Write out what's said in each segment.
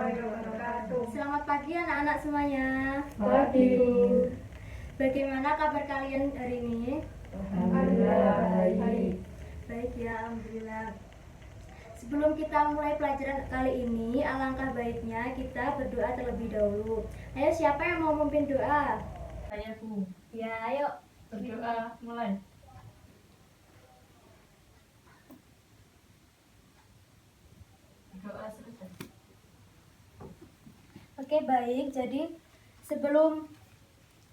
warahmatullahi wabarakatuh. Selamat pagi anak-anak semuanya. Pagi. Bagaimana kabar kalian hari ini? Alhamdulillah baik. Baik ya, alhamdulillah. Sebelum kita mulai pelajaran kali ini, alangkah baiknya kita berdoa terlebih dahulu. Ayo, siapa yang mau memimpin doa? Saya Bu. Ya, ayo. Berdoa mulai. Doa selesai. Oke, baik. Jadi sebelum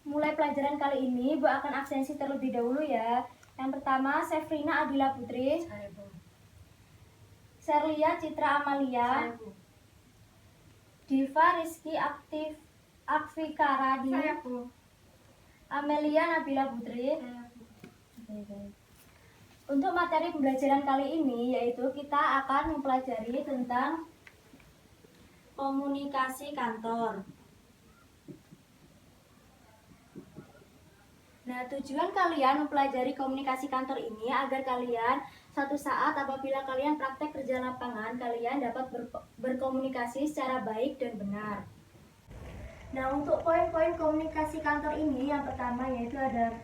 mulai pelajaran kali ini, Bu akan absensi terlebih dahulu ya. Yang pertama, Sefrina Adila Putri, Saya Bu. Serlia Citra Amalia, Saya Bu. Diva Rizky Akfikara, Saya Bu. Amelia Nabila Putri. Saya Bu. Baik. Untuk materi pembelajaran kali ini yaitu kita akan mempelajari tentang komunikasi kantor. Nah, tujuan kalian mempelajari komunikasi kantor ini agar kalian suatu saat apabila kalian praktek kerja lapangan, kalian dapat berkomunikasi secara baik dan benar. Nah, untuk poin-poin komunikasi kantor ini yang pertama yaitu ada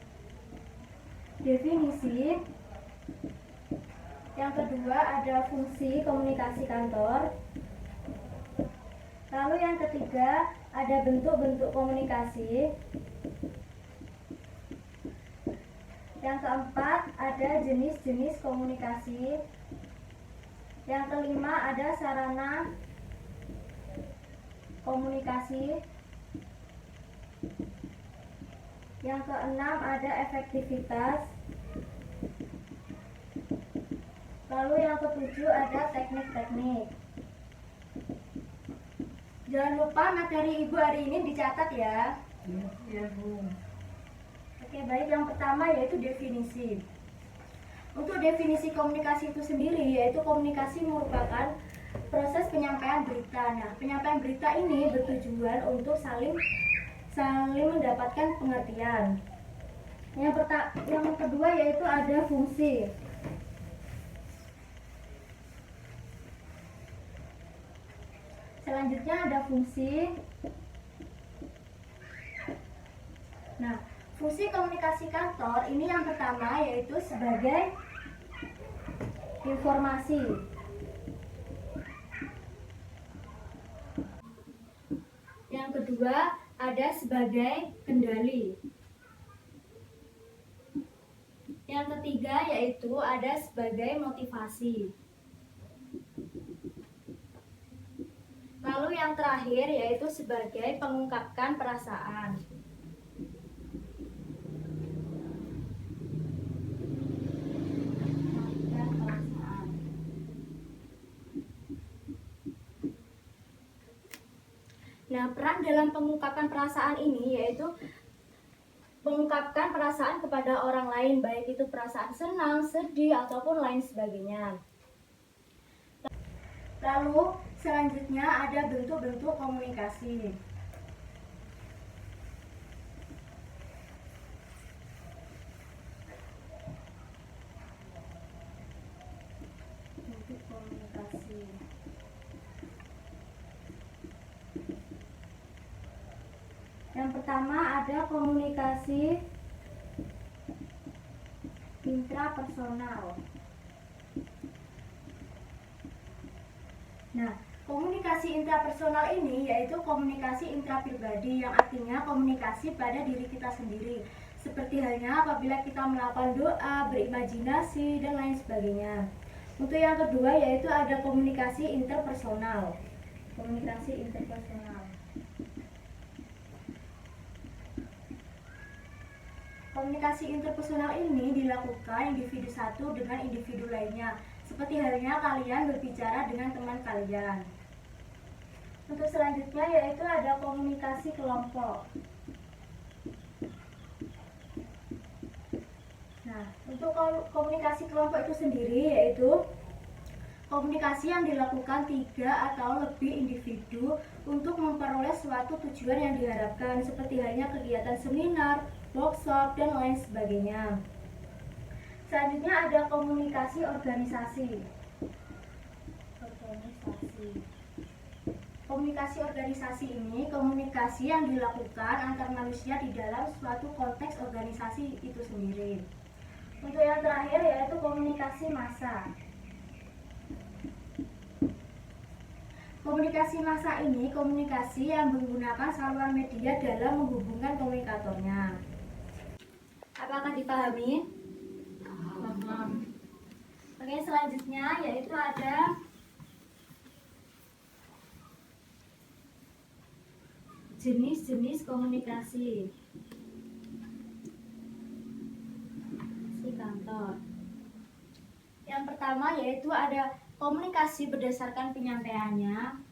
definisi. Yang kedua ada fungsi komunikasi kantor. Lalu yang ketiga ada bentuk-bentuk komunikasi. Yang keempat ada jenis-jenis komunikasi. Yang kelima ada sarana komunikasi. Yang keenam ada efektivitas. Lalu yang ketujuh ada teknik-teknik. Jangan lupa materi Ibu hari ini dicatat ya. Iya Bu. Oke, baik. Yang pertama yaitu definisi. Untuk definisi komunikasi itu sendiri yaitu komunikasi merupakan proses penyampaian berita. Nah, penyampaian berita ini bertujuan untuk saling mendapatkan pengertian. Yang kedua yaitu ada fungsi. Selanjutnya ada fungsi. Nah, fungsi komunikasi kantor ini yang pertama yaitu sebagai informasi. Yang kedua ada sebagai kendali. Yang ketiga yaitu ada sebagai motivasi. Lalu yang terakhir yaitu sebagai pengungkapkan perasaan. Nah, peran dalam pengungkapan perasaan ini yaitu mengungkapkan perasaan kepada orang lain, baik itu perasaan senang, sedih, ataupun lain sebagainya. Lalu selanjutnya ada bentuk-bentuk komunikasi. Bentuk komunikasi. Yang pertama ada komunikasi intrapersonal. Nah, komunikasi intrapersonal ini yaitu komunikasi intrapribadi yang artinya komunikasi pada diri kita sendiri. Seperti halnya apabila kita melakukan doa, berimajinasi, dan lain sebagainya. Untuk yang kedua yaitu ada komunikasi interpersonal. Komunikasi interpersonal. Komunikasi interpersonal ini dilakukan individu satu dengan individu lainnya. Seperti halnya kalian berbicara dengan teman kalian. Untuk selanjutnya yaitu ada komunikasi kelompok. Nah, untuk komunikasi kelompok itu sendiri yaitu komunikasi yang dilakukan 3 atau lebih individu untuk memperoleh suatu tujuan yang diharapkan, seperti halnya kegiatan seminar, workshop, dan lain sebagainya. Selanjutnya ada komunikasi organisasi. Komunikasi organisasi ini komunikasi yang dilakukan antar manusia di dalam suatu konteks organisasi itu sendiri. Untuk yang terakhir yaitu komunikasi massa. Komunikasi massa ini komunikasi yang menggunakan saluran media dalam menghubungkan komunikatornya. Apakah dipahami? Paham. Oke, selanjutnya yaitu ada jenis-jenis komunikasi si kantor. Yang pertama yaitu ada komunikasi berdasarkan penyampaiannya.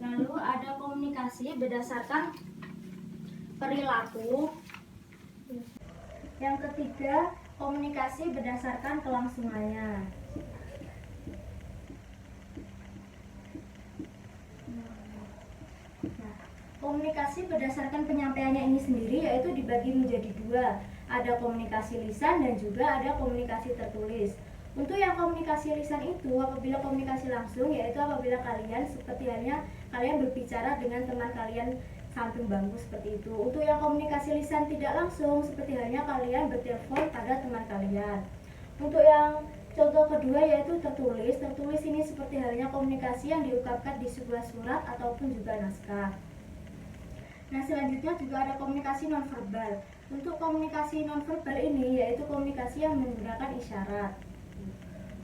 Lalu ada komunikasi berdasarkan perilaku. Yang ketiga, komunikasi berdasarkan kelangsungannya. Nah, komunikasi berdasarkan penyampaiannya ini sendiri yaitu dibagi menjadi dua. Ada komunikasi lisan dan juga ada komunikasi tertulis. Untuk yang komunikasi lisan itu apabila komunikasi langsung yaitu apabila kalian seperti halnya kalian berbicara dengan teman kalian samping bangku seperti itu. Untuk yang komunikasi lisan tidak langsung seperti halnya kalian bertelepon pada teman kalian. Untuk yang contoh kedua yaitu tertulis. Tertulis ini seperti halnya komunikasi yang diungkapkan di sebuah surat ataupun juga naskah. Nah, selanjutnya juga ada komunikasi nonverbal. Untuk komunikasi nonverbal ini yaitu komunikasi yang menggunakan isyarat.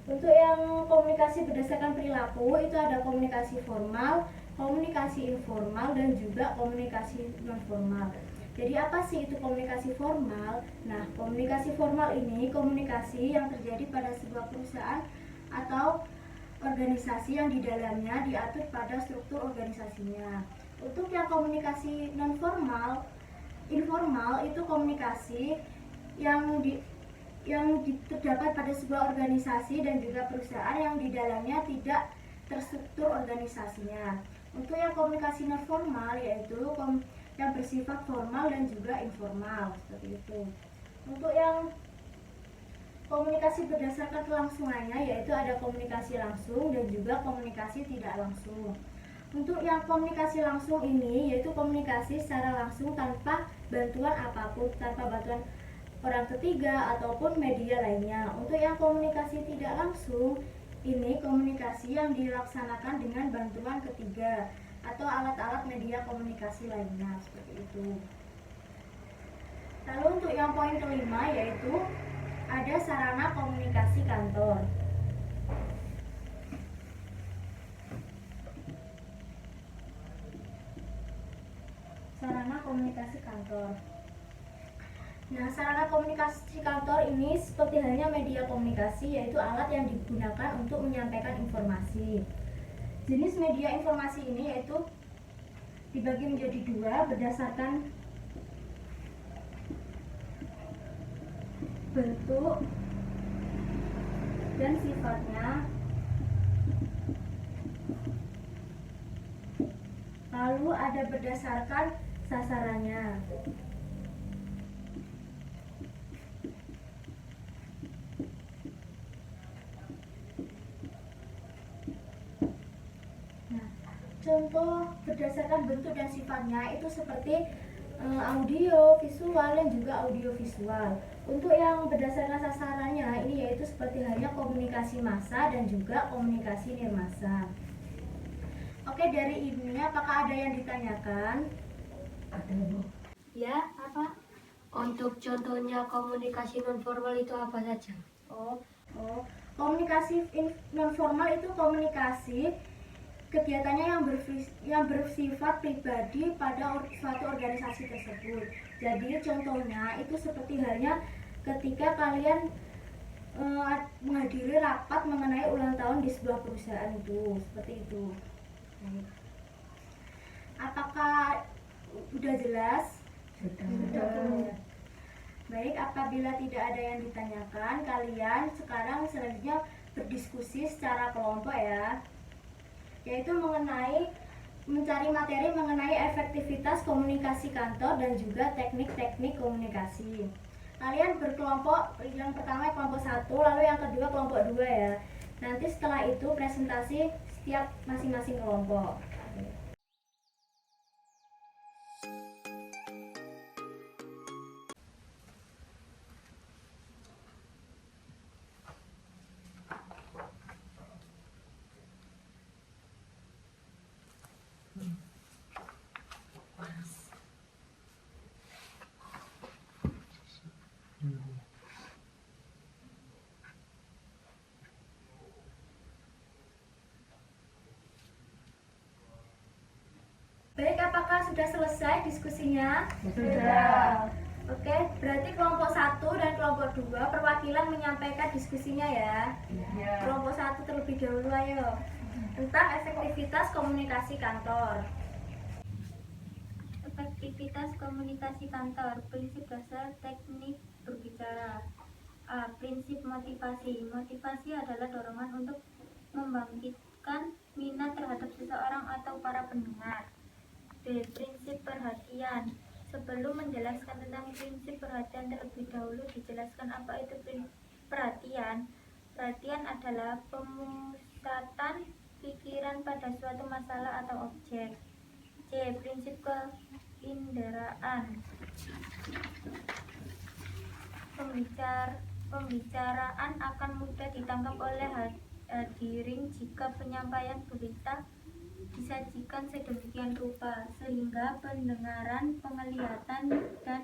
Untuk yang komunikasi berdasarkan perilaku itu ada komunikasi formal, komunikasi informal, dan juga komunikasi nonformal. Jadi apa sih itu komunikasi formal? Nah, komunikasi formal ini komunikasi yang terjadi pada sebuah perusahaan atau organisasi yang di dalamnya diatur pada struktur organisasinya. Untuk yang komunikasi nonformal, informal itu komunikasi yang terdapat pada sebuah organisasi dan juga perusahaan yang di dalamnya tidak terstruktur organisasinya. Untuk yang komunikasi nonformal yaitu yang bersifat formal dan juga informal seperti itu. Untuk yang komunikasi berdasarkan kelangsungannya yaitu ada komunikasi langsung dan juga komunikasi tidak langsung. Untuk yang komunikasi langsung ini yaitu komunikasi secara langsung tanpa bantuan apapun, tanpa bantuan orang ketiga ataupun media lainnya. Untuk yang komunikasi tidak langsung ini komunikasi yang dilaksanakan dengan bantuan ketiga atau alat-alat media komunikasi lainnya seperti itu. Lalu untuk yang poin kelima yaitu ada sarana komunikasi kantor. Sarana komunikasi kantor. Nah, sarana komunikasi kantor ini seperti halnya media komunikasi yaitu alat yang digunakan untuk menyampaikan informasi. Jenis media informasi ini yaitu dibagi menjadi dua berdasarkan bentuk dan sifatnya. Lalu ada berdasarkan sasarannya. Contoh berdasarkan bentuk dan sifatnya itu seperti audio, visual, dan juga audio visual. Untuk yang berdasarkan sasarannya ini yaitu seperti halnya komunikasi massa dan juga komunikasi nirmassa. Oke, dari ini apakah ada yang ditanyakan? Ada, Bu. Ya, apa? Untuk contohnya komunikasi nonformal itu apa saja? Komunikasi nonformal itu komunikasi kegiatannya yang bersifat pribadi pada suatu organisasi tersebut. Jadi contohnya itu seperti halnya ketika kalian menghadiri rapat mengenai ulang tahun di sebuah perusahaan itu, seperti itu. Apakah sudah jelas? Sudah. Baik, apabila tidak ada yang ditanyakan, kalian sekarang selanjutnya berdiskusi secara kelompok ya, yaitu mencari materi mengenai efektivitas komunikasi kantor dan juga teknik-teknik komunikasi. Kalian berkelompok, yang pertama kelompok 1, lalu yang kedua kelompok 2 ya. Nanti setelah itu presentasi setiap masing-masing kelompok. Baik, apakah sudah selesai diskusinya? Sudah. Oke, berarti kelompok 1 dan kelompok 2 perwakilan menyampaikan diskusinya ya. Ya. Kelompok 1 terlebih dahulu ayo. Tentang efektivitas komunikasi kantor. Efektivitas komunikasi kantor. Prinsip dasar teknik berbicara. A. Prinsip motivasi. Motivasi adalah dorongan untuk membangkitkan minat terhadap seseorang atau para pendengar. B. Prinsip perhatian. Sebelum menjelaskan tentang prinsip perhatian terlebih dahulu dijelaskan apa itu perhatian. Perhatian adalah pemusatan pikiran pada suatu masalah atau objek. C. Prinsip keinderaan. Pembicaraan akan mudah ditangkap oleh hadirin jika penyampaian berita disajikan sedemikian rupa sehingga pendengaran, penglihatan, dan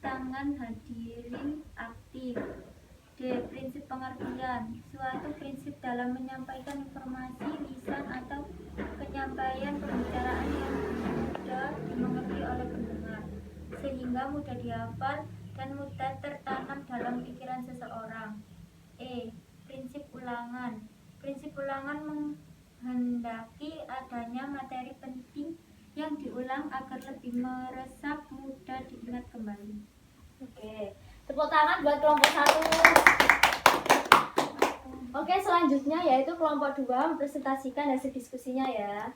tangan hadirin aktif. D. Prinsip pengertian. Suatu prinsip dalam menyampaikan informasi, lisan, atau penyampaian pembicaraan yang mudah dimengerti oleh pendengar sehingga mudah dihafal dan mudah tertanam dalam pikiran seseorang. E. Prinsip ulangan. Prinsip ulangan menghendaki adanya materi penting yang diulang agar lebih meresap, mudah diingat kembali. Oke, tepuk tangan buat kelompok 1. Oke, selanjutnya yaitu kelompok 2 mempresentasikan hasil diskusinya ya.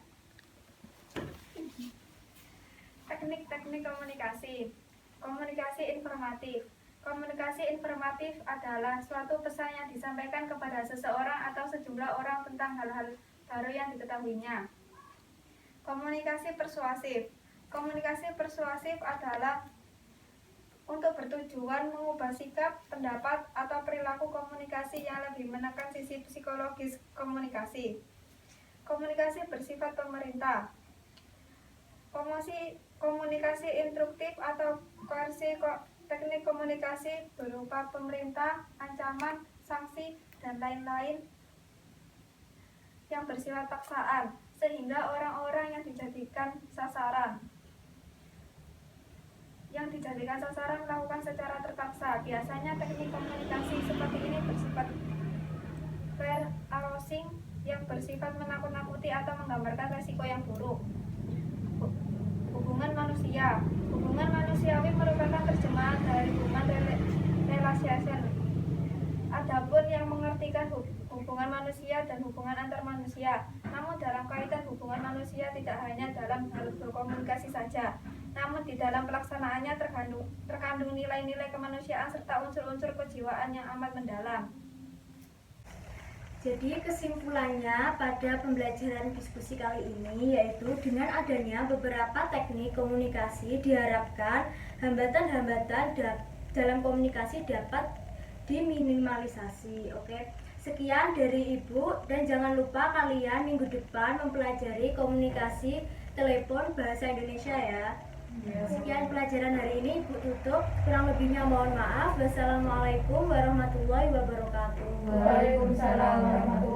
Teknik-teknik komunikasi. Komunikasi informatif. Komunikasi informatif adalah suatu pesan yang disampaikan kepada seseorang atau sejumlah orang tentang hal-hal baru yang diketahuinya. Komunikasi persuasif. Komunikasi persuasif adalah untuk bertujuan mengubah sikap, pendapat, atau perilaku komunikasi yang lebih menekan sisi psikologis komunikasi. Komunikasi bersifat pemerintah. Komunikasi instruktif atau koersi. Teknik komunikasi berupa pemerintah, ancaman, sanksi, dan lain-lain yang bersifat paksaan, sehingga orang-orang yang dijadikan sasaran melakukan secara terpaksa. Biasanya teknik komunikasi seperti ini bersifat arousing, yang bersifat menakut-nakuti atau menggambarkan resiko yang buruk. Hubungan manusia. Hubungan manusiawi merupakan terjemahan dari hubungan relation. Adapun yang mengartikan hubungan manusia dan hubungan antar manusia. Namun dalam kaitan hubungan manusia tidak hanya dalam hal berkomunikasi saja, namun di dalam pelaksanaannya terkandung nilai-nilai kemanusiaan serta unsur-unsur kejiwaan yang amat mendalam. Jadi kesimpulannya pada pembelajaran diskusi kali ini yaitu dengan adanya beberapa teknik komunikasi diharapkan hambatan-hambatan dalam komunikasi dapat diminimalisasi. Oke. Sekian dari Ibu dan jangan lupa kalian minggu depan mempelajari komunikasi telepon bahasa Indonesia ya. Sekian pelajaran hari ini Ibu tutup. Kurang lebihnya mohon maaf. Wassalamualaikum warahmatullahi wabarakatuh. Waalaikumsalam warahmatullahi wabarakatuh.